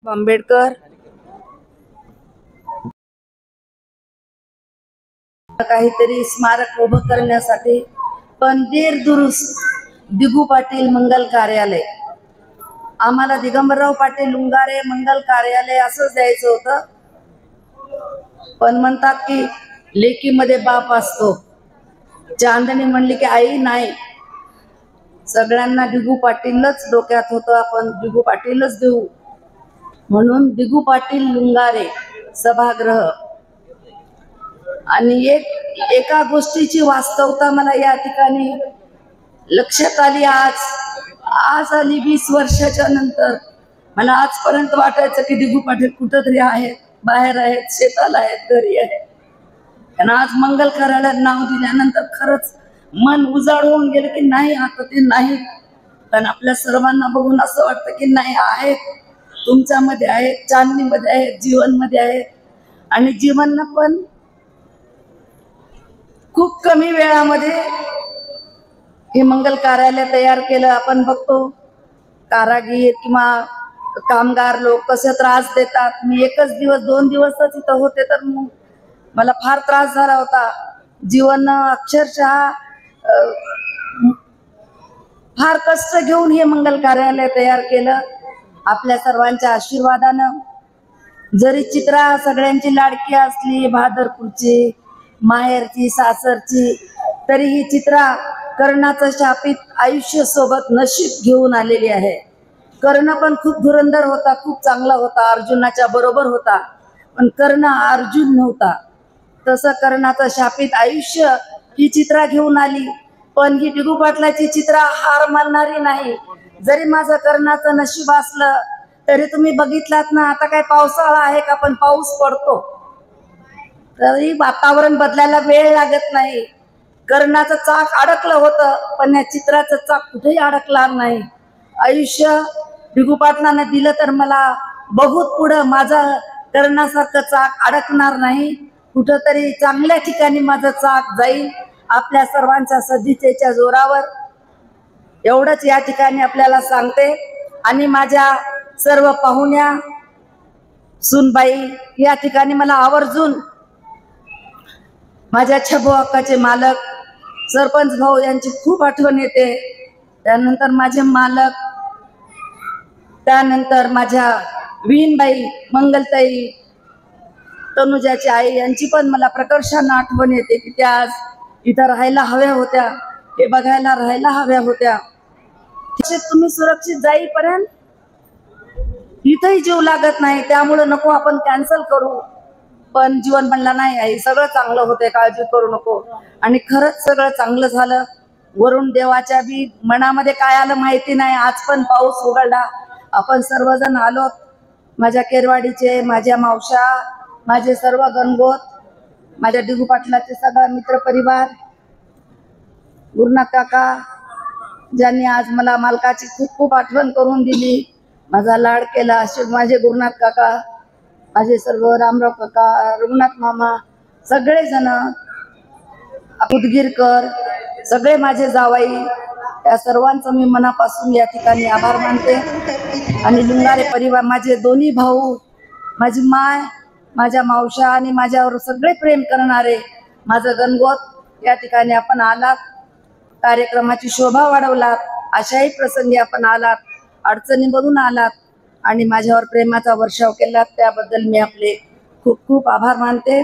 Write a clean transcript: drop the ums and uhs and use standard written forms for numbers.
आंबेडकर काहीतरी स्मारक उभं करण्यासाठी पंधीर दुरुस्त दिगू पाटील मंगल कार्यालय, आम्हाला दिगंबरराव पाटील लुंगारे मंगल कार्यालय असंच द्यायचं होतं, पण म्हणतात की लेकीमध्ये बाप असतो. चांदणी म्हणली की आई नाही, सगळ्यांना दिगू पाटीलच डोक्यात होतं, आपण दिगू पाटीलच देऊ म्हणून दिगू पाटील लुंगारे सभागृह. आणि एका गोष्टीची वास्तवता मला या ठिकाणी लक्षात आली. आज आली 20 वर्षाच्या नंतर. मला आजपर्यंत वाटायचं की दिगू पाटील कुठंतरी आहेत, बाहेर आहेत, शेताला आहेत, घरी आहेत. आणि आज मंगल कार्यालयात नाव दिल्यानंतर खरंच मन उजाड होऊन गेलं की नाही, आता ते नाही. पण आपल्या सर्वांना बघून असं वाटतं की नाही, आहेत, तुमच्यामध्ये आहेत, चांदणीमध्ये आहेत, जीवनमध्ये आहेत. आणि जीवननं पण खूप कमी वेळामध्ये हे मंगल कार्यालय तयार केलं. आपण बघतो कारागीर किंवा कामगार लोक कसे त्रास देतात. मी एकच दिवस 2 दिवसच इथं होते तर मला फार त्रास झाला होता. जीवन अक्षरशः फार कष्ट घेऊन हे मंगल कार्यालय तयार केलं. आपल्या सर्वांच्या आशीर्वादानं जरी चित्रा सगळ्यांची लाडकी असली, भादरपूरची, माहेरची, सासरची, तरी ही चित्रा कर्णाचं शापित आयुष्य सोबत नशीब घेऊन आलेली आहे. कर्ण पण खूप धुरंधर होता, खूप चांगला होता, अर्जुनाच्या बरोबर होता, पण कर्ण अर्जुन नव्हता. तसं कर्णाचं शापित आयुष्य ही चित्रा घेऊन आली. पण ही दिगू पाटलाची चित्रा हार मानणारी नाही. जरी माझं कर्णाचं नशीब असलं तरी तुम्ही बघितलात ना, आता काय पावसाळा आहे का, पण पाऊस पडतो तरी वातावरण बदलायला वेळ लागत नाही. कर्णाचं चाक अडकलं होतं, पण या चित्राचं चाक कुठेही अडकणार नाही. आयुष्य दिगू पाटलानं दिलं तर मला बहुत पुढं माझं कर्णासारखं चाक अडकणार नाही. कुठंतरी चांगल्या ठिकाणी माझं चाक जाईल आपल्या सर्वांच्या सदिच्छेच्या जोरावर. एवढंच या ठिकाणी आपल्याला सांगते. आणि माझ्या सर्व पाहुण्या सुनबाई या ठिकाणी मला आवर्जून माझ्या छबो हक्काचे मालक सरपंच भाऊ यांची खूप आठवण येते. त्यानंतर माझे मालक, त्यानंतर माझ्या विहीनबाई मंगलताई, तनुजाची आई यांची पण मला प्रकर्षानं आठवण येते की त्या आज इथं राहायला हव्या होत्या, हे बघायला राहायला हव्या होत्या. तुम्ही सुरक्षित जाईपर्यंत इथंही जीव लागत नाही, त्यामुळं नको आपण कॅन्सल करू. पण जीवन म्हणला नाही, आई सगळं चांगलं होतंय, काळजी करू नको. आणि खरंच सगळं चांगलं झालं. वरून देवाच्या बी मनामध्ये काय आलं माहिती नाही. आज पण पाऊस उघडला, आपण सर्वजण आलो. माझ्या केरवाडीचे, माझ्या मावशा, माझे सर्व गणगोत, माझ्या दिगू पाटलाचे सगळा मित्र परिवार, गुरुनाथ काका ज्यांनी आज मला मालकाची खूप खूप आठवण करून दिली, माझा लाड केला, असे माझे गुरुनाथ काका, माझे सर्व रामराव काका, रघुनाथ मामा, सगळेजण, उदगीरकर, सगळे माझे जावाई, या सर्वांचं मी मनापासून या ठिकाणी आभार मानते. आणि लुंगारे परिवार, माझे दोन्ही भाऊ, माझी माय, माझ्या मावशा आणि माझ्यावर सगळे प्रेम करणारे माझं गणगोत, या ठिकाणी आपण आलात, कार्यक्रमाची शोभा वाढवलात, अशाही प्रसंगी आपण आलात, अडचणीमधून आलात आणि माझ्यावर प्रेमाचा वर्षाव केलात, त्याबद्दल मी आपले खूप खूप आभार मानते.